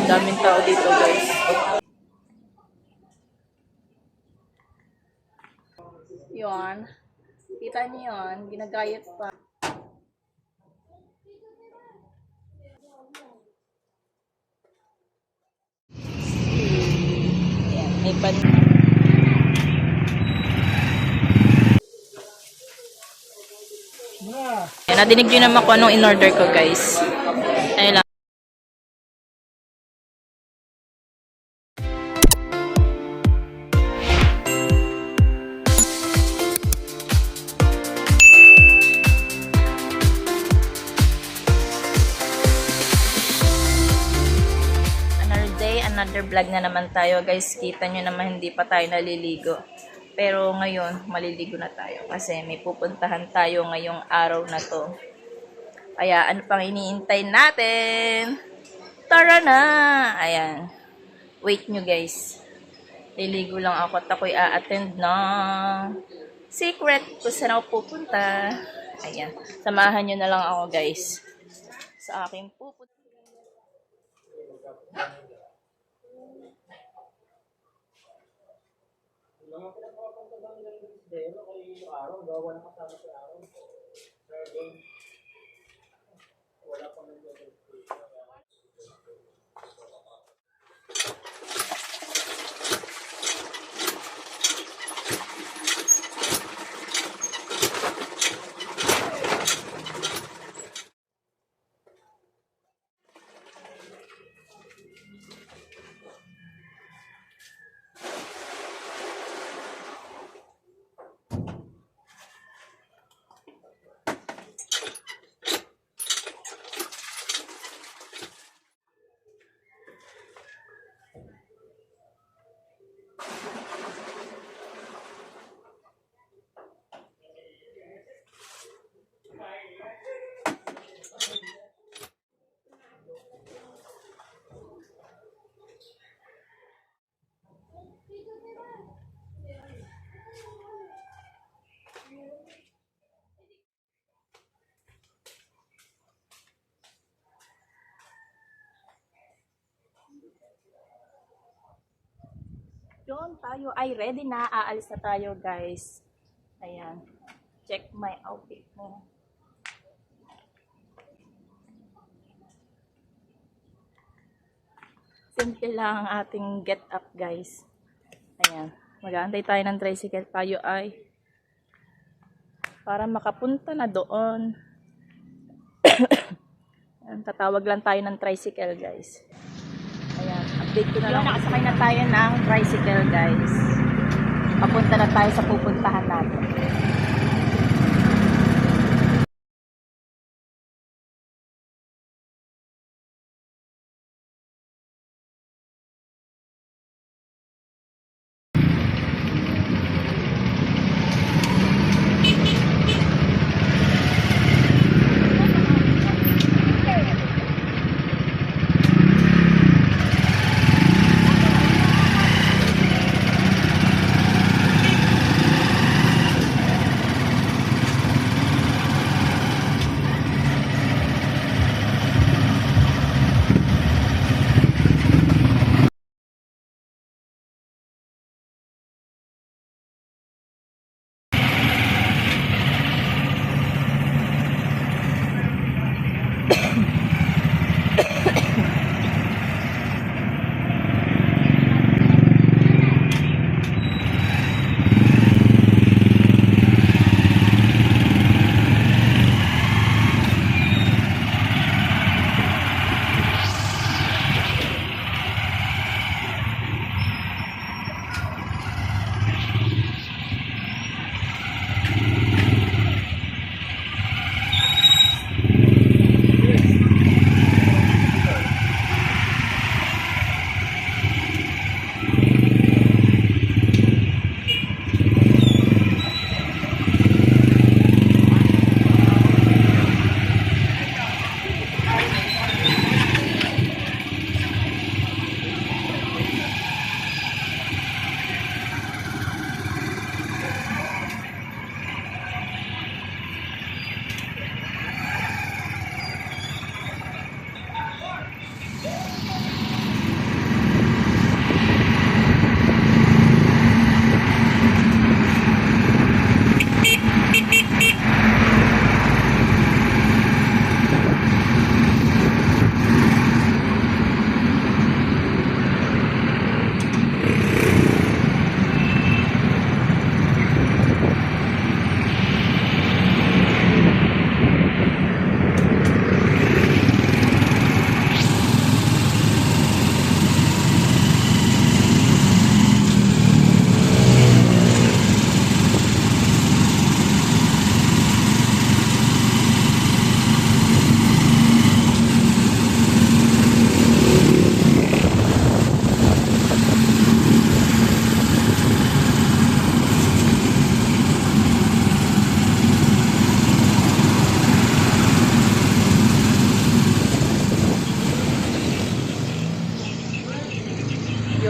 Daming tao dito, guys. Yun. Kita niyo yun. Ginagayat pa. Ayan. May pan... Ayan. Nadinig nyo naman kung anong in-order ko, guys. Ayun lang. Another vlog na naman tayo, guys. Kita nyo naman hindi pa tayo naliligo, pero ngayon maliligo na tayo kasi may pupuntahan tayo ngayong araw na to. Kaya ano pang iniintay natin? Tara na! Ayan, wait nyo, guys. Liligo lang ako at ako'y a-attend ng secret kung saan ako pupunta. Ayan, samahan nyo na lang ako, guys, sa aking pupunta. Mga pinagpapunta lang ng Dero kay Araw, gawa na kasama si Araw. Wala pang nag-level. Yun, tayo ay ready na. Aalis na tayo, guys. Ayan. Check my outfit mo. Simple lang ang ating get up, guys. Ayan. Mag-aantay tayo ng tricycle. Tayo ay para makapunta na doon. Ayan, tatawag lang tayo ng tricycle, guys. Ayan, update ko na lang. Nakasakay na tayo ng tricycle, guys. Papunta na tayo sa pupuntahan natin.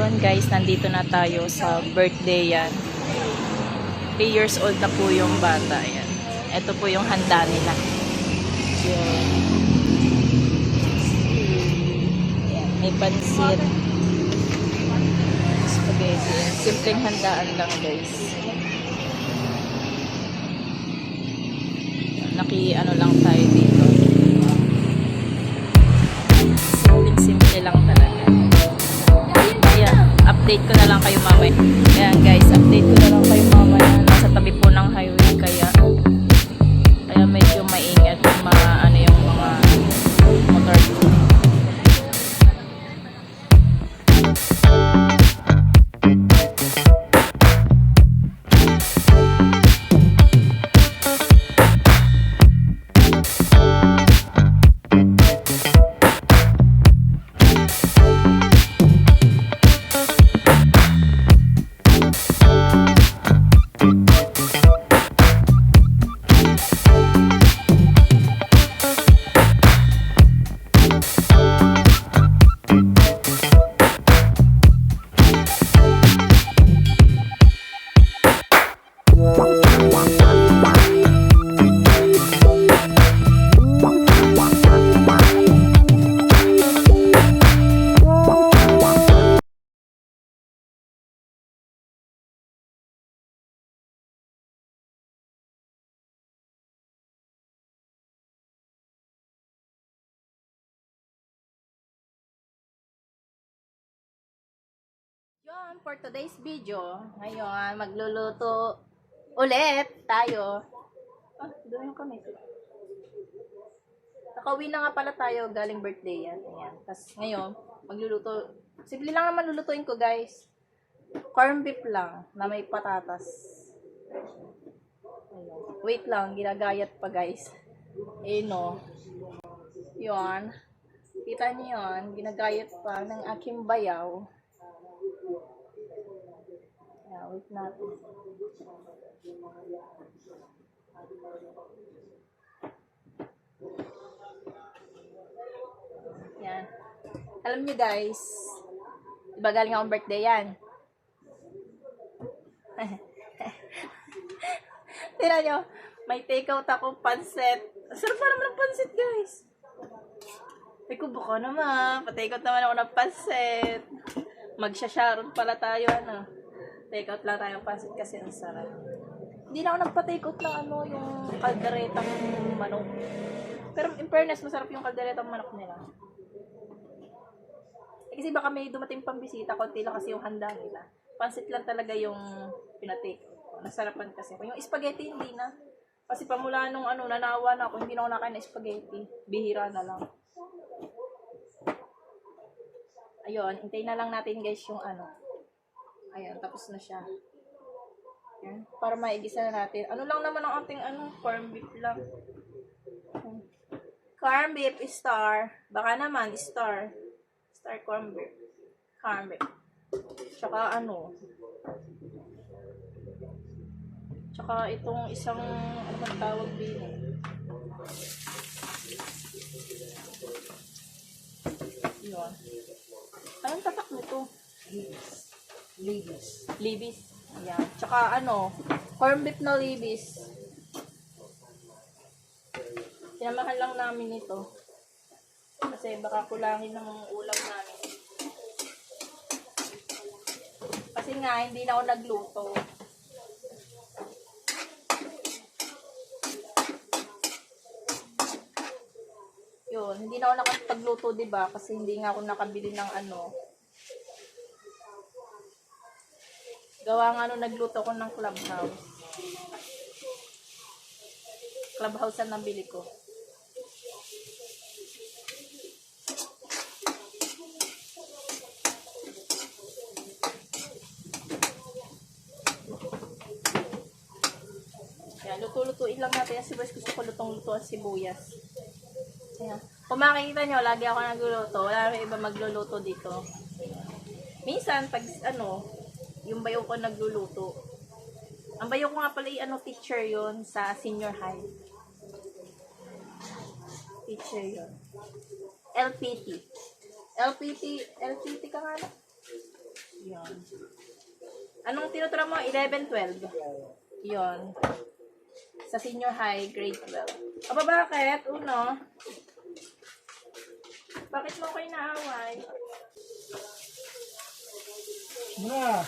Ayun guys, nandito na tayo sa birthday yan. 3 years old na po yung bata yan. Ito po yung handa nila. Yun. Yan, may pansit. Spaghetti. Simpleng handaan lang guys. Ano lang tayo dito. Simple lang talaga. Ayan, update ko na lang kayo mamaya. Ayan guys, update ko na lang kayo mamaya. Nasa tabi po ng highway kaya medyo maingat yung yung mga motor. Yun, for today's video, ngayon, magluluto ulit tayo. Doon yung kamay. Nakauwi na nga pala tayo, galing birthday yan. Ayan. Tapos ngayon, magluluto. Simple lang naman lulutuin ko guys. Corn beef lang, na may patatas. Ayan. Wait lang, ginagayat pa guys. No. Yun. Kita niyo yun, ginagayat pa ng aking bayaw. Wait natin. Yan. Alam niyo guys, diba galing akong birthday yan? Tira nyo, may take-out ako pansit. Sarap pa naman ng pansit guys. Ay ko baka naman, pa-take-out naman ako ng pansit. Magsha-sharon pala tayo take out lang tayo pansit kasi ang sarap. Hindi na ako nagpa-take out ng yung kalderetang manok. Pero in fairness, masarap yung kalderetang manok nila. Kasi baka may dumating pang bisita, konti lang kasi yung handa nila. Pansit lang talaga yung pinatake out. Nasarapan kasi. Yung spaghetti, hindi na. Kasi pamula nung nanawa na ako, hindi na ako nakain ng spaghetti. Bihira na lang. Ayun, hintayin na lang natin guys yung Ayan, tapos na siya. Ayan, para maigisa na natin. Ano lang naman ang ating corn beef lang. Corn beef star. Baka naman star. Star corn beef. Corn beef. Tsaka Tsaka itong isang bang tawag din Yun. Anong tatak nito? Libis. Ayan. Tsaka corn beef na libis. Sinamahan lang namin ito. Kasi baka kulangin ng ulam namin. Kasi nga, hindi na ako nagluto. Yun, hindi na ako nakapagluto, diba? Kasi hindi nga ako nakabili ng Gawa nga nagluto ko ng Clubhouse. Clubhouse ang nabili ko. Yan, luto-lutuin lang natin yung sibuyas. Gusto ko lutong-luto ang sibuyas. Ayan. Kung makikita nyo, lagi ako nagluluto. Wala rin iba magluluto dito. Minsan, pag yung bayo ko nagluluto. Ang bayo ko nga pala teacher yon sa senior high. Teacher yon. LPT ka nga na? Yun. Anong tinuturo mo? 11, 12? Yun. Sa senior high, grade 12. Aba, bakit? Uno. Bakit mo ko inaaway? Na,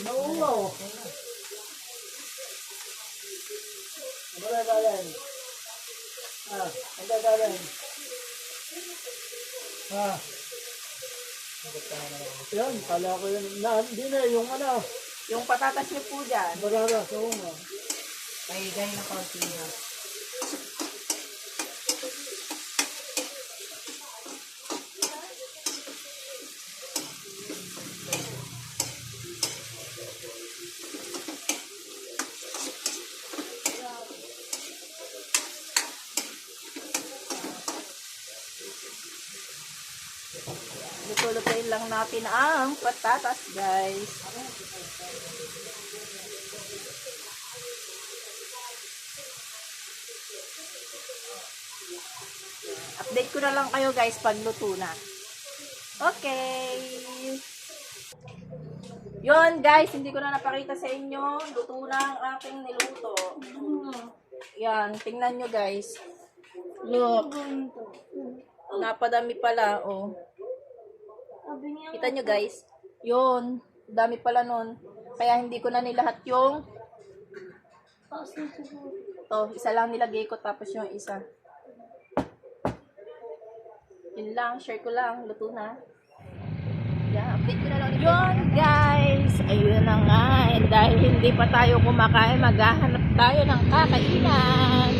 nauulo. Ano na galing? Ang gagaling. Yan, kala ko yun. Hindi na, yung ano. Yung patatas niyo po dyan. Bagara, so nga. Ay, dahil na kaunti na. Lulutuin lang natin ang patatas, guys. Update ko na lang kayo, guys, pag luto na. Okay. Yun, guys, hindi ko na napakita sa inyo. Luto na ang aking niluto. Yan, tingnan nyo, guys. Look. Napadami pala, oh. Kita nyo, guys. Yun, dami pala nun. Kaya hindi ko na nilahat yung to, isa lang nilagay ko, tapos yung isa. Yun lang, share ko lang, luto na. Yeah, update ko na lang. Yun, guys. Ayun na nga. Dahil hindi pa tayo kumakain, maghahanap tayo ng kakainan.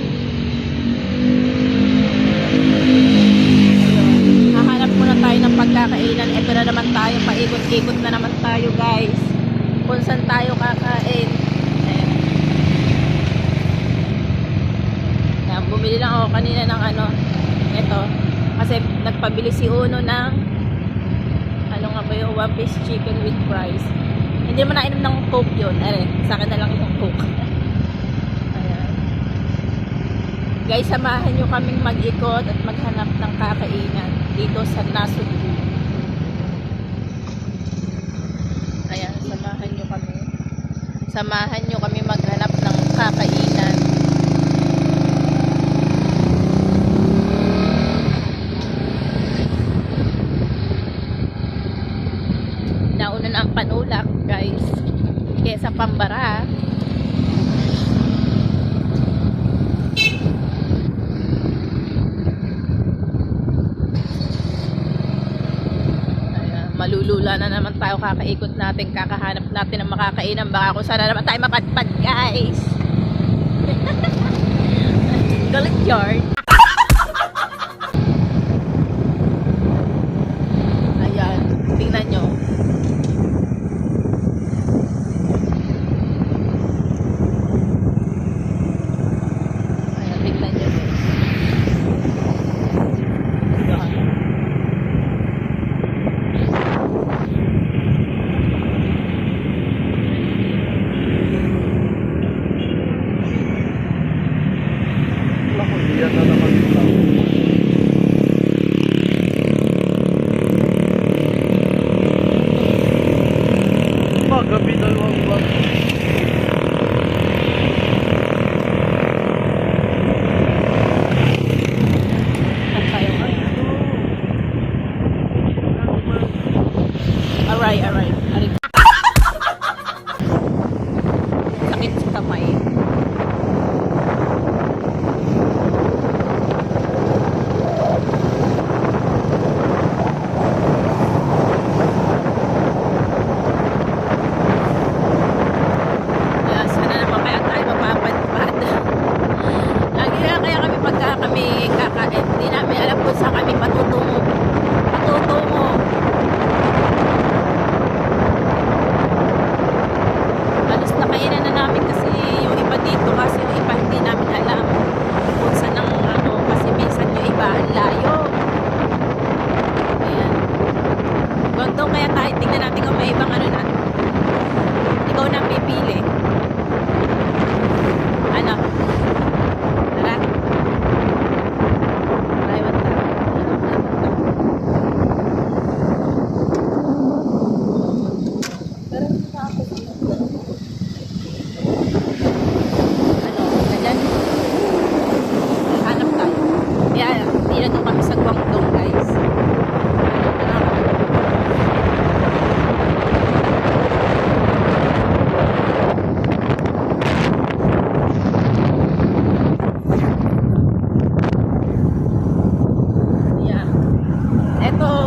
Ayun. Hahanap muna tayo ng pagkakainan. Ito na naman tayo. Paikot-ikot na naman tayo, guys. Kung saan tayo kakain. Ayan. Ayan, bumili lang ako kanina ng ano. Ito. Kasi nagpabili si Uno ng ano nga ba yung one piece chicken with fries. Hindi mo nainom ng Coke yun. Ere, sa akin na lang yung Coke. Ayan. Guys, samahan nyo kaming mag-ikot at maghanap ng kakainan dito sa Nasugbu. Ayan, samahan nyo kami. Samahan nyo kami maghanap ng kakainan. Nauna na ang panulak, guys, kesa pambara. Ayan, malulula na naman tayo, kakaikot natin, kakahanap natin ng makakainan, baka kung saan na naman tayo mapadpad, guys. Galit yard. Ayan, tingnan nyo. Yan na naman ito. Gabi dalawang buwan. Aray, aray. Aray. Sakit sa kamay. Sana naman kaya tayo mapapadpad. Lagi na kaya kami pagka kami kakain. Hindi namin alam kung saan kami patutungo. Patutungo. Halos nakainan na namin kasi yung iba dito, kasi yung iba hindi namin alam kung saan ang ano, kasi minsan yung iba ang layo. Ayan. Gondong kaya tayo, tingnan natin kung may ibang ano natin. Ikaw na pipili. Ano? Tara. Taiwan tayo.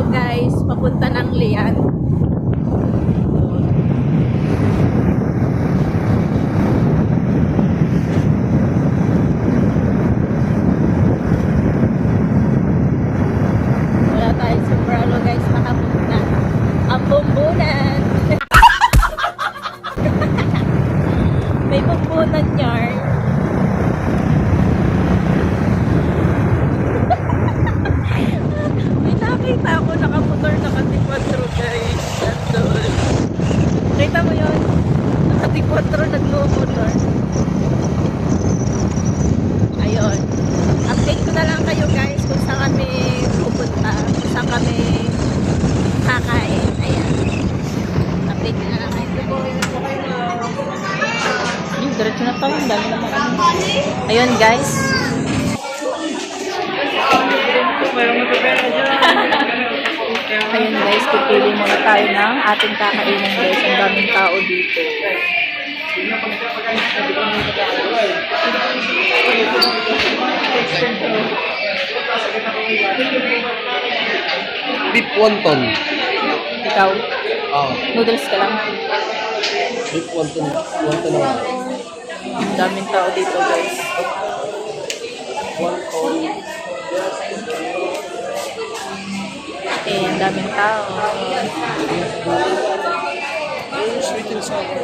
guys, papunta ng Lian. Wala tayong sombrero guys, makapunta. Ang bumbunan. May bumbunan yarn. May nakita ako nakamotor naka-4 guys. Nandun. Kita mo yun? Naka-4 nagmumotor. Ayun. Update ko na lang kayo guys kung saan kami pupunta. Kung saan kami kakain. Ayan. Update ko na lang kayo. Yung diretso na tayo. Ang dami naman. Ayun guys. Ayun guys, pipili muna tayo ng ating kakainin guys. Ang daming tao dito. Beef wonton. Ikaw, Oh, noodles ka lang. beef wonton. Wonton naman. Ang daming tao dito guys. Wonton. Eh, ang daming tao. Sweet and sour.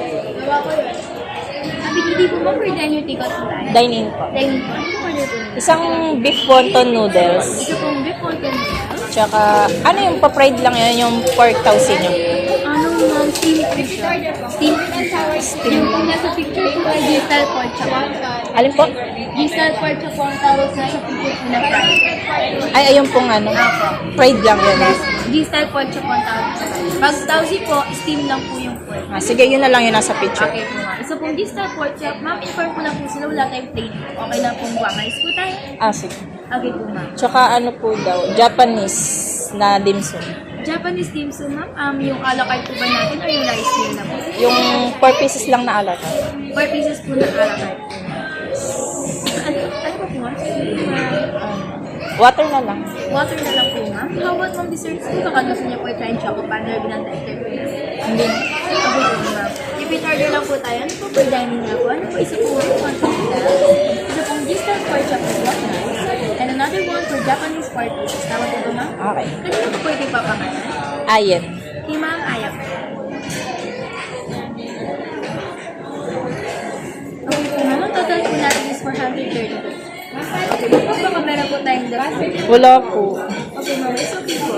Sabi, hindi po ba for dine yung take-out po tayo? Dine-in po. Dine po. Ano po order po? Isang beef wonton noodles. Ito pong beef wonton noodles. Tsaka, ano yung pa-fried lang yun? Yung pork tausin nyo. Ano ma'am, steam po siya. Steam and sour steam. Yung pong nasa picture po ay G-style pork chop. Alin po? G-style pork chop po ang tawag nasa picture po na fried. Ay, ayun pong ano. Fried lang yun. G-style pork chop po ang tawag sa kanya. Pag tausi po, steam lang po yung pork. Ah, sige, yun na lang yun nasa picture. Okay po ma'am. So pong G-style pork chop, ma'am, inform po lang po sila. Wala tayong plate. Okay lang pong buwang rice po tayo. Ah, sige. Okay po ma'am. Tsaka ano po daw, Japanese na dim sum. Japanese dim sum ma'am, yung a la carte po ba natin o yung rice meal na po? Yung 4 pieces lang na alat. 4 pieces po na a la carte. Ano po po ma'am? Water na lang. Water na lang po ma'am. How about ma'am desserts po? Baka gusto niya po i-try choco panda or binanda ice cream. Hindi. Okay po ma'am. Repeat order lang po tayo. Ano po per dining na po? Ano po isa po one for isa pong G-style pork chop with white rice. And another one for Japanese pork pieces. Tama po ba ma'am? Okay. Kanina po pwede papangalan. Ayan. Kay ma'am Ayak. Okay po ma'am. Ang total po natin is 430. Okay po. Baka meron po tayong dalawa. Wala po. Okay ma'am. It's okay po.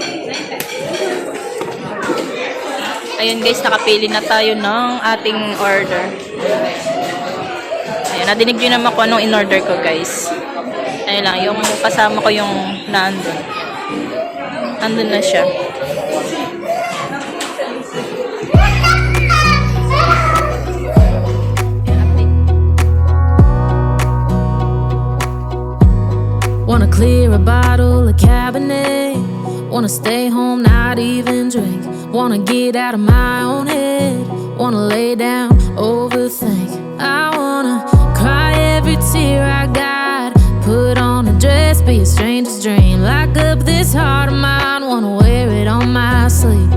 Ayun guys, nakapili na tayo ng ating order. Ayun, nadinig nyo naman kung anong in-order ko guys. Ayun lang, yung kasama ko yung naandun. Andun na siya. Wanna clear a bottle of Cabernet. Wanna stay home, not even drink. Wanna get out of my own head. Wanna lay down, overthink. I wanna cry every tear I got. Put on a dress, be a stranger's dream. Lock up this heart of mine, wanna wear it on my sleeve.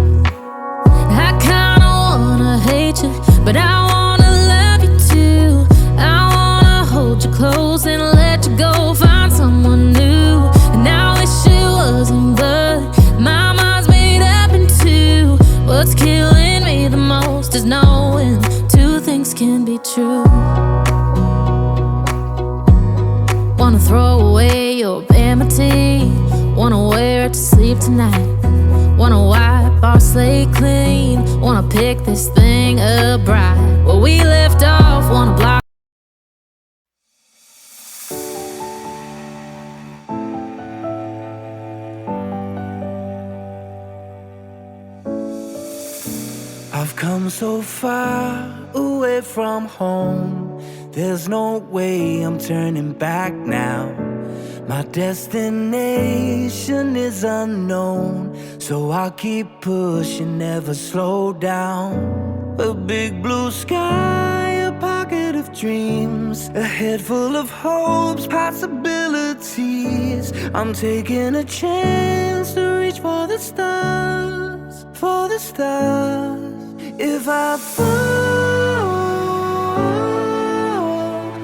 I kinda wanna hate you, but I wanna love you too. I wanna hold you close and let you go, find someone new. And I wish it wasn't, but my mind's made up in two. What's killing me the most is knowing two things can be true. Wanna throw away your enmity. Wanna wear it to sleep tonight. Wanna wipe our slate clean. Wanna pick this thing up right where we left off. Wanna block. I've come so far away from home. There's no way I'm turning back now. My destination is unknown, so I'll keep pushing, never slow down. A big blue sky, a pocket of dreams, a head full of hopes, possibilities. I'm taking a chance to reach for the stars, for the stars. If I fall,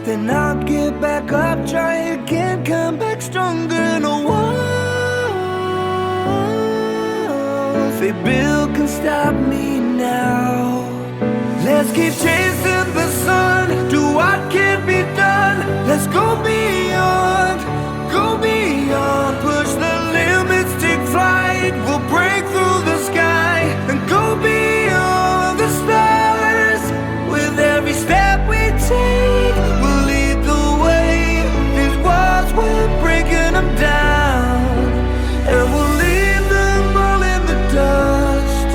then I'll get back up, try again, come back stronger. No walls they build can stop me now. Let's keep chasing the sun, do what can be done. Let's go beyond, push the limits, take flight. We'll break through the sky and go beyond the stars. With every step we take, we'll lead the way. These walls, we're breaking them down, and we'll leave them all in the dust.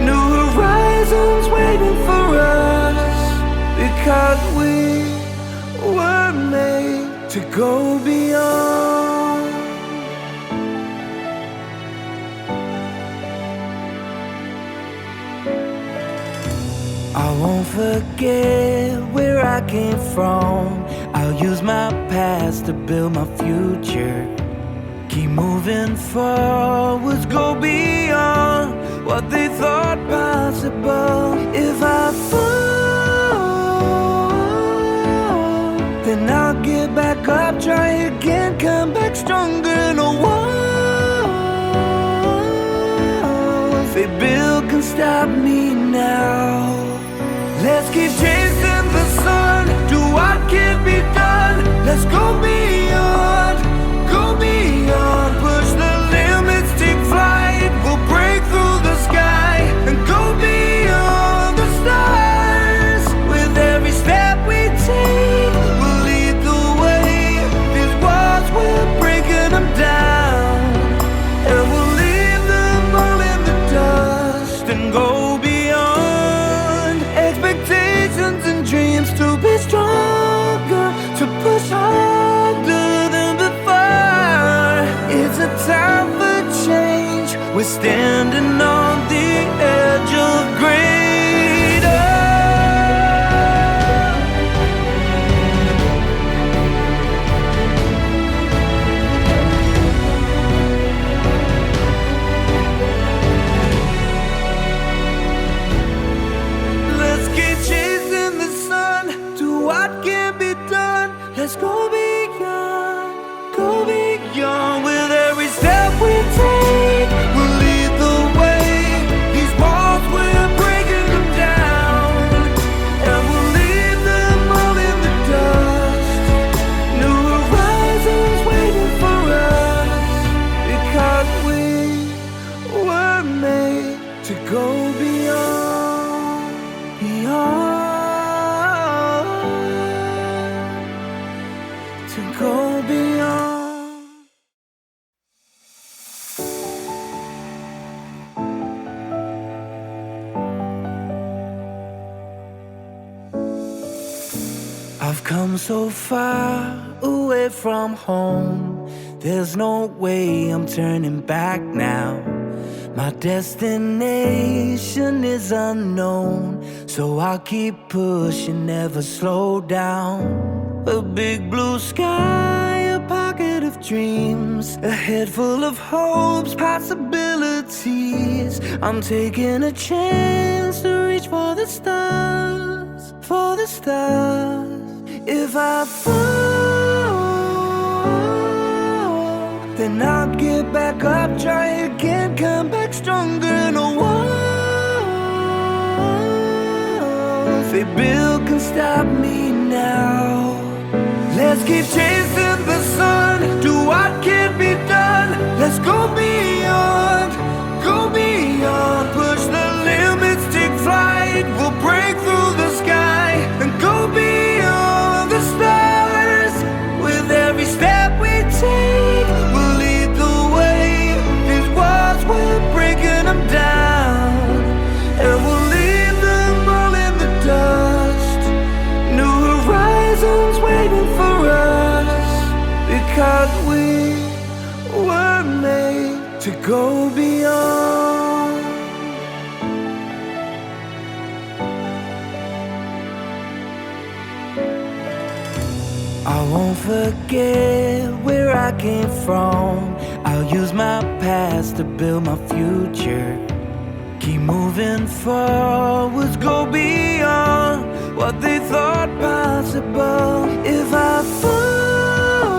New horizons waiting for us, because we were made to go beyond. I won't forget where I came from. I'll use my past to build my future. Keep moving forwards, go beyond what they thought possible. If I fall, then I'll get back up, try again, come back stronger. No walls they build can stop me now. Let's keep chasing the sun, do what can be done. Let's go beyond, push the limits, take flight. We'll break through the sky and go beyond the stars. With every step we take, we'll lead the way. These walls, we're breaking them down, and we'll leave them all in the dust and go beyond. Expectations and dreams to be stronger, to push harder than before. It's a time for change, we're standing on the edge of greater. Let's keep chasing the sun, do what can be done. Let's go beyond, with every step we take. We'll lead the way. These walls, we're breaking them down, and we'll leave them all in the dust. New horizons waiting for us, because we were made to go beyond, to go beyond. I've come so far away from home, there's no way I'm turning back now. My destination is unknown, so I'll keep pushing, never slow down. A big blue sky, a pocket of dreams, a head full of hopes, possibilities. I'm taking a chance to reach for the stars, for the stars. If I fall, then I'll get back up, try again, come back stronger. No walls they build can stop me now. Let's keep chasing the sun, do what can be done. Let's go beyond, push the limits, take flight. We'll break through the sky and go beyond the stars. With every step we take, we'll lead the way. These walls, we're breaking them down, and we'll leave them all in the dust. New horizons waiting for us, because we were made to go beyond. I won't forget where I came from. I'll use my past to build my future. Keep moving forwards, go beyond what they thought possible. If I fall,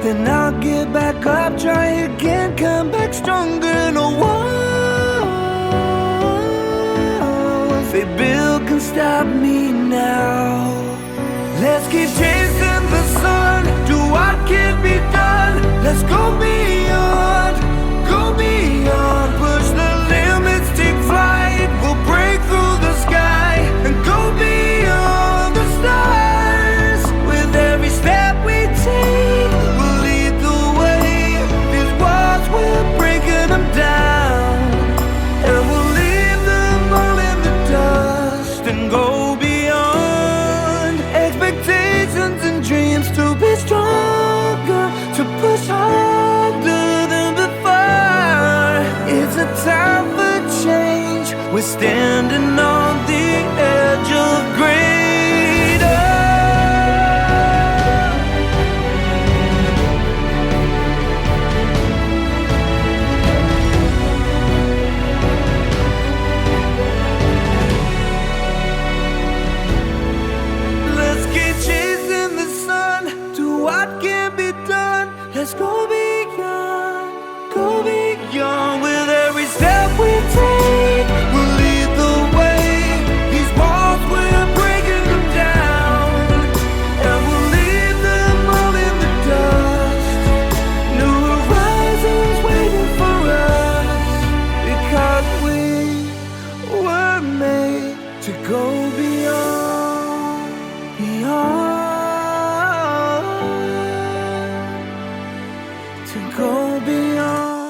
then I'll get back up, try again, come back stronger. No walls they build can stop me now. Let's keep chasing the sun, do what can be done. Let's go beyond, push the limits, take flight. We'll break through the sky and go beyond the stars. With every step we take, we'll lead the way. These walls, we're breaking them down, and we'll leave them all in the dust and go beyond expectations and dreams, to be stronger, to push harder than before. It's a time for change, we're standing on the edge of greater. Let's keep chasing the sun, do what can be done. Let's go beyond, with every step we take. We'll lead the way. These walls, we're breaking them down, and we'll leave them all in the dust. New horizons waiting for us, because we were made to go beyond, to go beyond.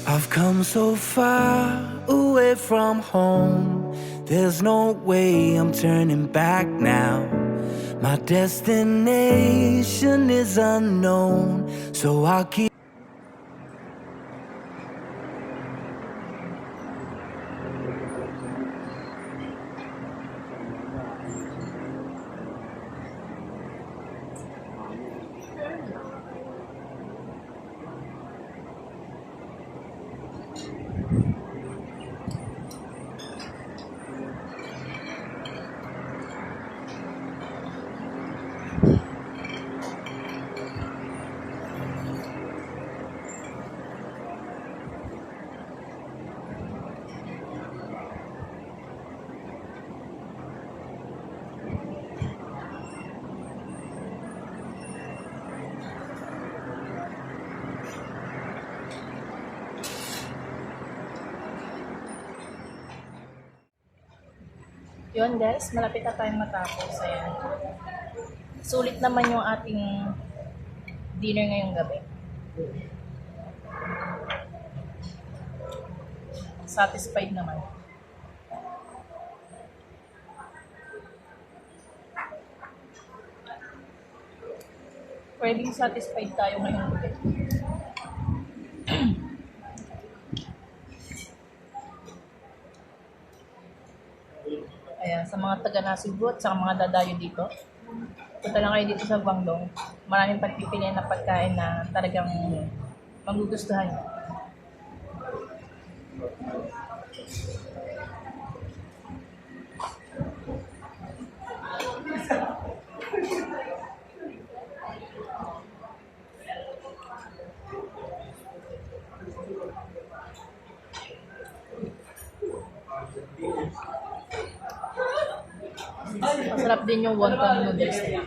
I've come so far away from home, there's no way I'm turning back now. My destination is unknown, so I'll keep. Yun guys, malapit na tayong matapos. Ayan. Sulit naman yung ating dinner ngayong gabi. Satisfied naman. Pwedeng satisfied tayo ngayong gabi. Ayan, sa mga taga-Nasibu at sa mga dadayo dito, punta lang kayo dito sa Guangdong. Maraming pagpipilian na pagkain na talagang magugustuhan nyo. Masarap din yung wonton noodles nila.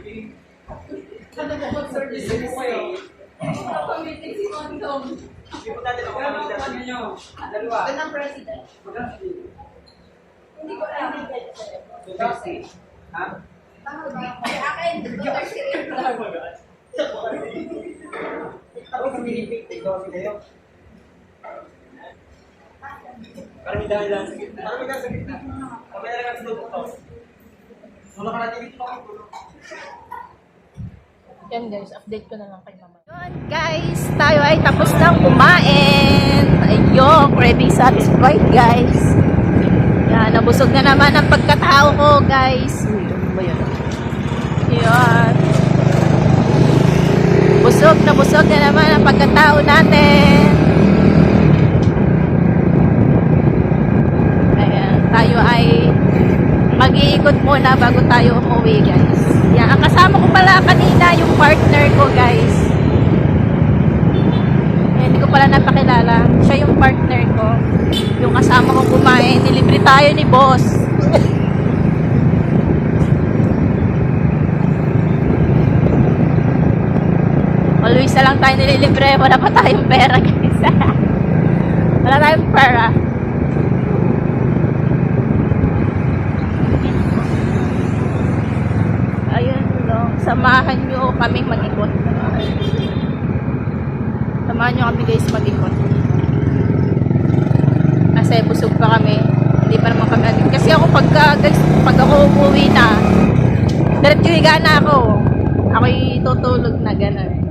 Yan guys, update ko na lang kay mama. Yun guys, tayo ay tapos nang kumain. Ayun, ready satisfied guys. busog na naman ang pagkatao ko, guys. Uy, ano ba yan? Yan. Busog na naman ang pagkatao natin. Ayan, tayo ay mag-iikot muna bago tayo umuwi, guys. Yan, ang kasama ko pala kanina, yung partner ko, guys. Ayan, hindi ko pala napakilala. Siya yung partner ko. Yung kasama ko kumain. Nilibre tayo ni boss. Always na lang tayo nililibre. Wala pa tayong pera, guys. Wala tayong pera. Ayun lang. Samahan nyo kaming mag-ikot. Samahan nyo kami, guys, mag-ikot. Kasi busog pa kami. Hindi pa naman kami. Kasi ako pag ako umuwi na, diretso higa na ako. Ako'y tutulog na gano'n.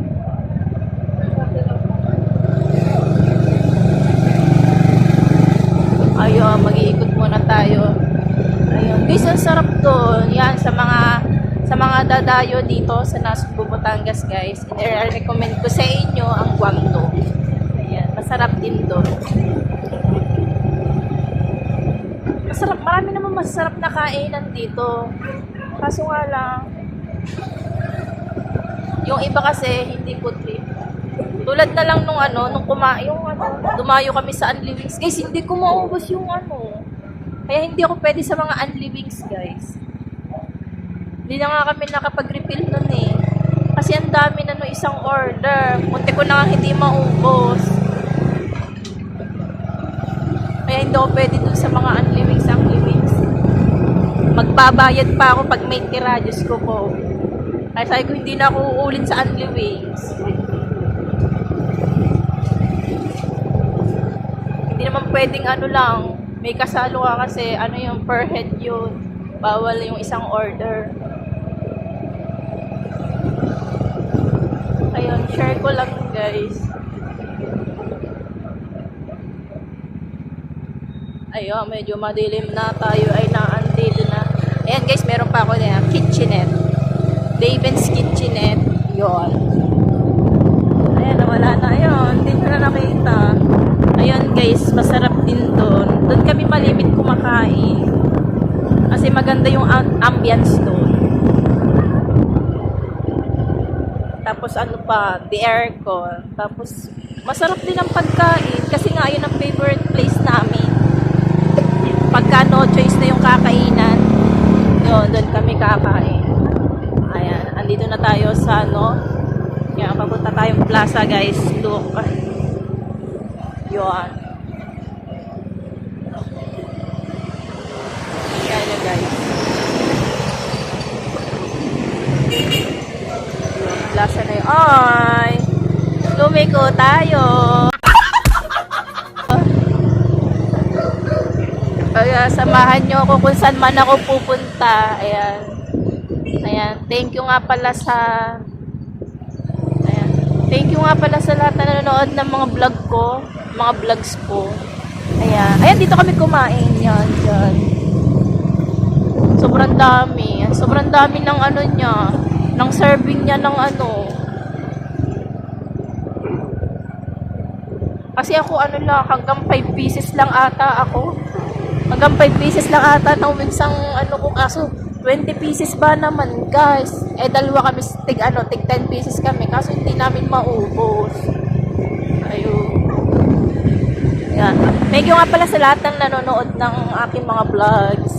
Ayun, mag-iikot muna tayo. Ayun. Guys, ang sarap doon. Yan, sa mga dadayo dito sa Nasugbu, Batangas, guys. I-recommend ko sa inyo ang Guangdong. Ayan, masarap din doon. Masarap, marami naman masarap na kainan dito. Kaso nga lang, yung iba kasi hindi ko trip. Tulad na lang nung dumayo kami sa Unli Wings. Guys, hindi ko maubos yung Kaya hindi ako pwede sa mga Unli Wings, guys. Hindi na nga kami nakapag-refill nun eh. Kasi ang dami na isang order. Munti ko na nga hindi maubos. Kaya hindi ako pwede dun sa mga Unli Wings. Magbabayad pa ako pag may tira. Diyos ko po. Kaya sabi ko, hindi na ako uulit sa Unli Wings. Hindi naman pwedeng lang. May kasalo ka kasi yung per head yun. Bawal yung isang order. Ayun, share ko lang, guys. Ayun, medyo madilim na. Tayo ay naandito na. Ayan, guys, meron pa ako na kitchenette. Daven's Kitchenette. Yun. Ayan, nawala na. Ayun, hindi ko na nakita. Ayun, guys, masarap din doon. Doon kami malimit kumakain. Kasi maganda yung ambience doon. Tapos the aircon. Tapos masarap din ang pagkain kasi nga yun ang favorite place namin. Pagka no choice na yung kakainan, yun, doon kami kakain. Ayan, andito na tayo sa yan, papunta tayong plaza, guys. Look. Yun. Ayan na, guys. Plaza na yun. Ay! Lumiko tayo! Kaya samahan nyo ako kung saan man ako pupunta. Ayan. Ayan. Thank you nga pala sa lahat na nanonood ng mga vlog ko. Mga vlogs ko. Ayan. Ayan, dito kami kumain. Yan. Yan. Sobrang dami. Sobrang dami ng niya. Ng serving niya ng Kasi ako hanggang 5 pieces lang ata ako. Hanggang 5 pieces lang ata ng minsang ko. Kaso 20 pieces ba naman, guys? Dalawa kami tig 10 pieces kami. Kaso hindi namin maubos. Ayun. Yan. Thank you nga pala sa lahat ng nanonood ng aking mga vlogs.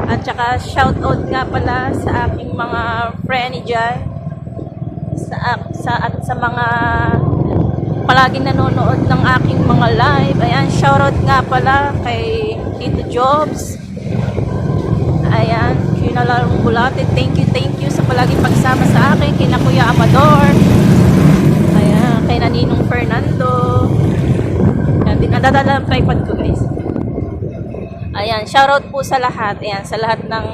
At saka shoutout nga pala sa aking mga friend dyan. Sa mga palaging nanonood ng aking mga live. Ayan, shoutout nga pala kay Tito Jobs. Ayan, Kinalarong Bulate. Thank you sa palaging pagsama sa akin. Kina Kuya Amador. Ayan, kay Naninong Fernando. Ayan, dinadadala ang tripod ko, guys. Ayan, shoutout po sa lahat. Ayan, sa lahat ng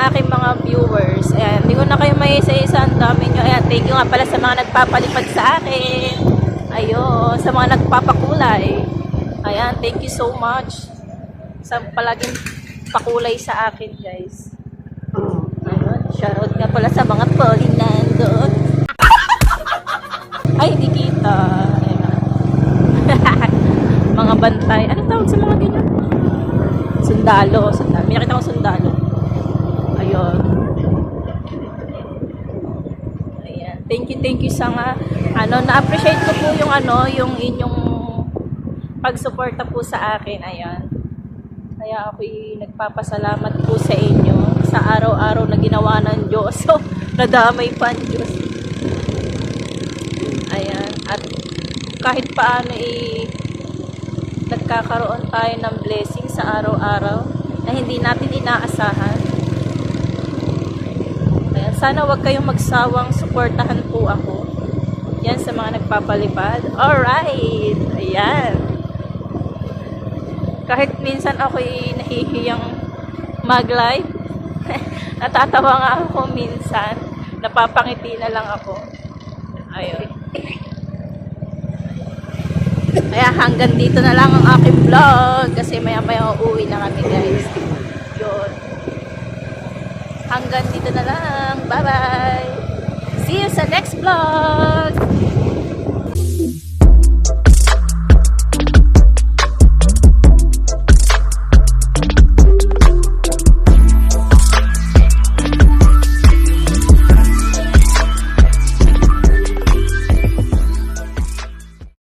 aking mga viewers. Ayan, hindi ko na kayo may isa-isa. Ang dami nyo. Ayan, thank you nga pala sa mga nagpapalipad sa akin. Ayun, sa mga nagpapakulay. Ayan, thank you so much sa palaging pakulay sa akin, guys. Ayun, shoutout nga pala sa mga poli nandun. Ay, hindi kita. Ayan. Mga bantay. Ano tawag sa mga ganyan? Sundalo. May nakita akong sundalo. Ayun. Ayan. Thank you sa nga, na-appreciate ko po yung inyong pagsuporta po sa akin. Ayan. Kaya ako'y nagpapasalamat po sa inyo sa araw-araw na ginawa ng Diyos. So, nadamay pa ang Diyos. Ayan. At kahit paano nagkakaroon tayo ng blessing sa araw-araw na hindi natin inaasahan. Ayan. Sana wag kayong magsawang suportahan po ako. Yan sa mga nagpapalipad. Alright! Ayan. Kahit minsan ako'y nahihiyang mag-live, natatawa nga ako minsan. Napapangiti na lang ako. Ayun. Kaya hanggang dito na lang ang aking vlog kasi maya-maya uuwi na kami, guys. Yun. Hanggang dito na lang. Bye-bye! See you sa next vlog!